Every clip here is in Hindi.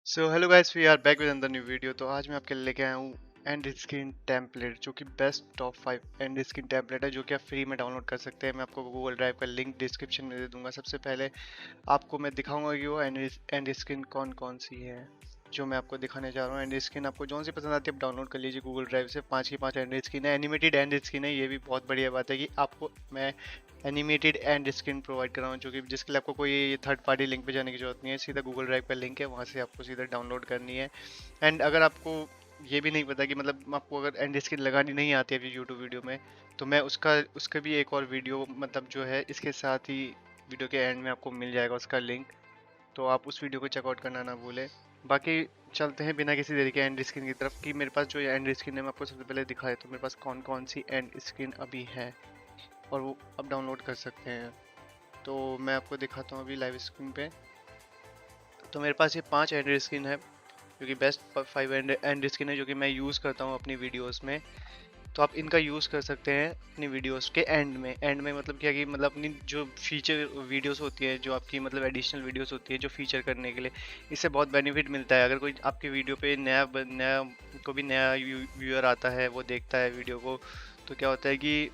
So hello guys, we are back with another new video. तो आज मैं आपके लिए लेके आया हूँ एंड स्क्रीन टेम्पलेट, जो कि best top 5 and screen template है, जो कि आप फ्री में डाउनलोड कर सकते हैं। मैं आपको गूगल ड्राइव का लिंक डिस्क्रिप्शन में दे दूंगा। सबसे पहले आपको मैं दिखाऊंगा कि वो एंड स्क्रीन कौन कौन सी है जो मैं आपको दिखाने जा रहा हूँ। एंड स्क्रीन आपको जो सी पसंद आती है आप डाउनलोड कर लीजिए गूगल ड्राइव से। 5 की 5 एंड स्क्रीन है, एनिमेटेड एंड स्क्रीन है। ये भी बहुत बढ़िया बात है कि आपको मैं एनिमेटेड एंड स्क्रीन प्रोवाइड कर रहा हूँ, जो कि जिसके लिए आपको कोई थर्ड पार्टी लिंक पे जाने की जरूरत नहीं है। सीधा गूगल ड्राइव का लिंक है, वहाँ से आपको सीधा डाउनलोड करनी है। एंड अगर आपको ये भी नहीं पता कि मतलब आपको अगर एंड स्क्रीन लगानी नहीं आती है अभी यूट्यूब वीडियो में, तो मैं उसका भी एक और वीडियो मतलब जो है इसके साथ ही वीडियो के एंड में आपको मिल जाएगा उसका लिंक, तो आप उस वीडियो को चेकआउट करना ना भूलें। बाकी चलते हैं बिना किसी देरी के एंड स्क्रीन की तरफ कि मेरे पास जो एंड स्क्रीन है मैं आपको सबसे पहले दिखाया तो मेरे पास कौन कौन सी एंड स्क्रीन अभी है और वो आप डाउनलोड कर सकते हैं। तो मैं आपको दिखाता हूँ अभी लाइव स्क्रीन पे। तो मेरे पास ये 5 एंड स्क्रीन है, जो कि बेस्ट 5 एंड स्क्रीन है, जो कि मैं यूज़ करता हूँ अपनी वीडियोस में। तो आप इनका यूज़ कर सकते हैं अपनी वीडियोस के एंड में मतलब क्या कि मतलब अपनी जो फीचर वीडियोस होती है, जो आपकी मतलब एडिशनल वीडियोस होती है जो फीचर करने के लिए, इससे बहुत बेनिफिट मिलता है। अगर कोई आपकी वीडियो पे नया को भी नया व्यूअर आता है, वो देखता है वीडियो को, तो क्या होता है कि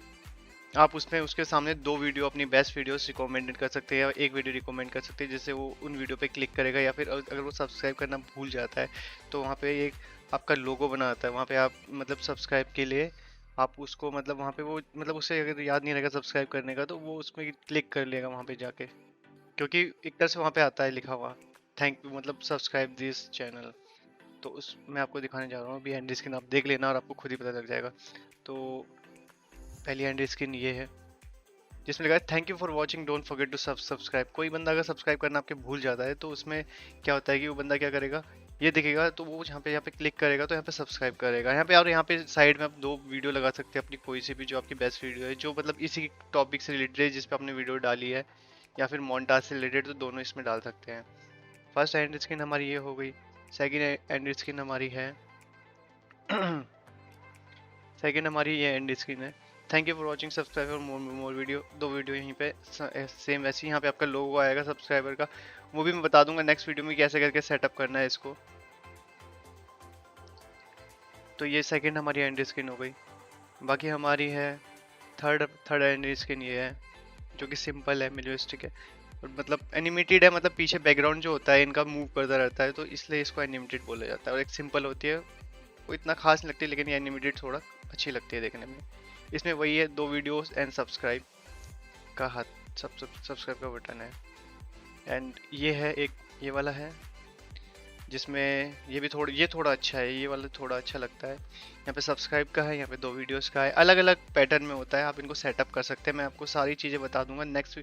आप उसमें उसके सामने 2 वीडियो अपनी बेस्ट वीडियोस रिकमेंडेड कर सकते हैं या एक वीडियो रिकमेंड कर सकते हैं, जिससे वो उन वीडियो पे क्लिक करेगा। या फिर अगर वो सब्सक्राइब करना भूल जाता है तो वहाँ पे एक आपका लोगो बना आता है, वहाँ पे आप मतलब सब्सक्राइब के लिए आप उसको मतलब वहाँ पे वो मतलब उसे अगर याद नहीं रहेगा सब्सक्राइब करने का, तो वो उसमें क्लिक कर लेगा वहाँ पे जाके, क्योंकि एक तरह से वहाँ पे आता है लिखा हुआ थैंक यू मतलब सब्सक्राइब दिस चैनल। तो उस मैं आपको दिखाने जा रहा हूँ अभी हैंड स्क्रीन, आप देख लेना और आपको खुद ही पता लग जाएगा। तो पहली हैंड स्क्रीन ये है, जिसमें लिखा है thank you for watching don't forget to subscribe. कोई बंदा अगर सब्सक्राइब करना आपके भूल जाता है तो उसमें क्या होता है कि वो बंदा क्या करेगा, ये दिखेगा तो वो यहाँ पे क्लिक करेगा तो यहाँ पे सब्सक्राइब करेगा यहाँ पे। और यहाँ पे साइड में आप 2 वीडियो लगा सकते हैं अपनी, कोई सी भी जो आपकी बेस्ट वीडियो है, जो मतलब इसी टॉपिक से रिलेटेड है जिस पे आपने वीडियो डाली है, या फिर मोन्टाज से रिलेटेड, तो दोनों इसमें डाल सकते हैं। फर्स्ट एंड स्क्रीन हमारी ये हो गई। सेकेंड एंड स्क्रीन हमारी है सेकेंड हमारी ये एंड स्क्रीन है, thank you for watching subscribe for more video. 2 video यहीं पे सेम वैसे ही यहाँ पे आपका लोगो आएगा सब्सक्राइबर का, वो भी मैं बता दूंगा नेक्स्ट वीडियो में कैसे करके सेटअप करना है इसको। तो ये सेकेंड हमारी एंड स्क्रीन हो गई। बाकी हमारी है थर्ड एंड स्क्रीन ये है, जो कि सिंपल है, मिनिमलिस्टिक है और मतलब एनिमेटेड है। मतलब पीछे बैकग्राउंड जो होता है इनका मूव करता रहता है, तो इसलिए इसको एनिमेटेड बोला जाता है। और एक सिंपल होती है, वो इतना खास नहीं लगती, लेकिन ये एनिमेटेड थोड़ा अच्छी लगती है देखने में। इसमें वही है 2 वीडियोस एंड सब्सक्राइब का हाथ सब्सक्राइब का बटन है। एंड ये है एक ये वाला है, जिसमें ये थोड़ा अच्छा है, ये वाला थोड़ा अच्छा लगता है। यहाँ पे सब्सक्राइब का है, यहाँ पे 2 वीडियोस का है, अलग अलग पैटर्न में होता है, आप इनको सेटअप कर सकते हैं। मैं आपको सारी चीज़ें बता दूंगा नेक्स्ट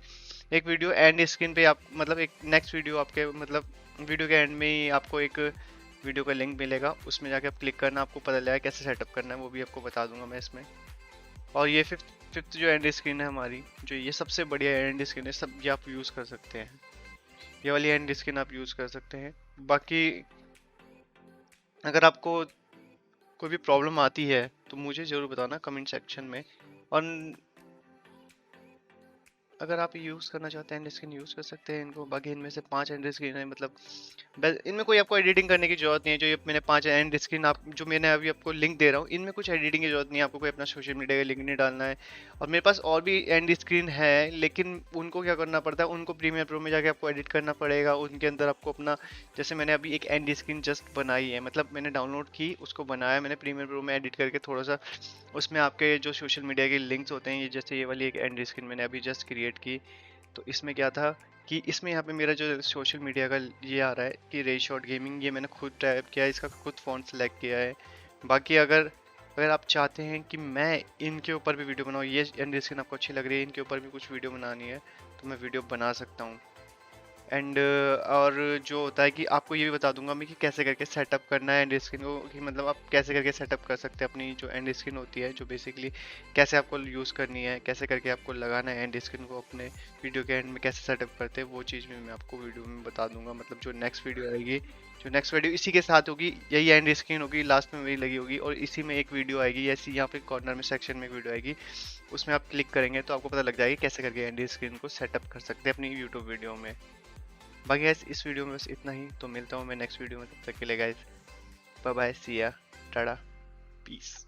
एक वीडियो एंड स्क्रीन पे। आप मतलब एक नेक्स्ट वीडियो आपके मतलब वीडियो के एंड में ही आपको एक वीडियो का लिंक मिलेगा, उसमें जाके आप क्लिक करना, आपको पता लगेगा कैसे सेटअप करना है, वो भी आपको बता दूंगा मैं इसमें। और ये फिफ्थ जो एंड स्क्रीन है हमारी, जो ये सबसे बढ़िया एंड स्क्रीन है, सब ये आप यूज़ कर सकते हैं। ये वाली एंड स्क्रीन आप यूज़ कर सकते हैं। बाकी अगर आपको कोई भी प्रॉब्लम आती है तो मुझे ज़रूर बताना कमेंट सेक्शन में। और अगर आप यूज़ करना चाहते हैं एंड स्क्रीन यूज़ कर सकते हैं इनको। बाकी इनमें से 5 एंड स्क्रीन है, मतलब इनमें कोई आपको एडिटिंग करने की जरूरत नहीं है। जो ये मैंने 5 एंड स्क्रीन आप जो मैंने अभी आपको लिंक दे रहा हूँ, इनमें कुछ एडिटिंग की जरूरत नहीं है, आपको कोई अपना सोशल मीडिया का लिंक नहीं डालना है। और मेरे पास और भी एंड स्क्रीन है, लेकिन उनको क्या करना पड़ता है, उनको प्रीमियर प्रो में जाके आपको एडिट करना पड़ेगा। उनके अंदर आपको अपना, जैसे मैंने अभी एक एंड स्क्रीन जस्ट बनाई है, मतलब मैंने डाउनलोड की, उसको बनाया मैंने प्रीमियर प्रो में एडिट करके थोड़ा सा। उसमें आपके जो सोशल मीडिया के लिंक्स होते हैं, ये जैसे ये वाली एक एंड स्क्रीन मैंने अभी जस्ट क्रिएट की, तो इसमें क्या था कि इसमें यहाँ पे मेरा जो सोशल मीडिया का ये आ रहा है कि रेशॉट गेमिंग, ये मैंने खुद टाइप किया है, इसका खुद फॉन्ट सेलेक्ट किया है। बाकी अगर अगर आप चाहते हैं कि मैं इनके ऊपर भी वीडियो बनाऊँ, ये एंड स्क्रीन आपको अच्छी लग रही है, इनके ऊपर भी कुछ वीडियो बनानी है, तो मैं वीडियो बना सकता हूँ। एंड और जो होता है कि आपको ये भी बता दूंगा मैं कि कैसे करके सेटअप करना है एंड स्क्रीन को, कि मतलब आप कैसे करके सेटअप कर सकते हैं अपनी जो एंड स्क्रीन होती है, जो बेसिकली कैसे आपको यूज़ करनी है, कैसे करके आपको लगाना है एंड स्क्रीन को अपने वीडियो के एंड में, कैसे सेटअप करते हैं, वो चीज़ भी मैं आपको वीडियो में बता दूंगा। मतलब जो नेक्स्ट वीडियो आएगी, जो नेक्स्ट वीडियो इसी के साथ होगी, यही एंड स्क्रीन होगी, लास्ट में वही लगी होगी, और इसी में एक वीडियो आएगी, ऐसी यहाँ पे कॉर्नर में सेक्शन में एक वीडियो आएगी, उसमें आप क्लिक करेंगे तो आपको पता लग जाएगा कैसे करके एंड स्क्रीन को सेटअप कर सकते हैं अपनी यूट्यूब वीडियो में। बाकी गाइस इस वीडियो में बस इतना ही, तो मिलता हूँ मैं नेक्स्ट वीडियो में, तब तक के लिए गाइस बाय बाय, सी या, टाटा, पीस।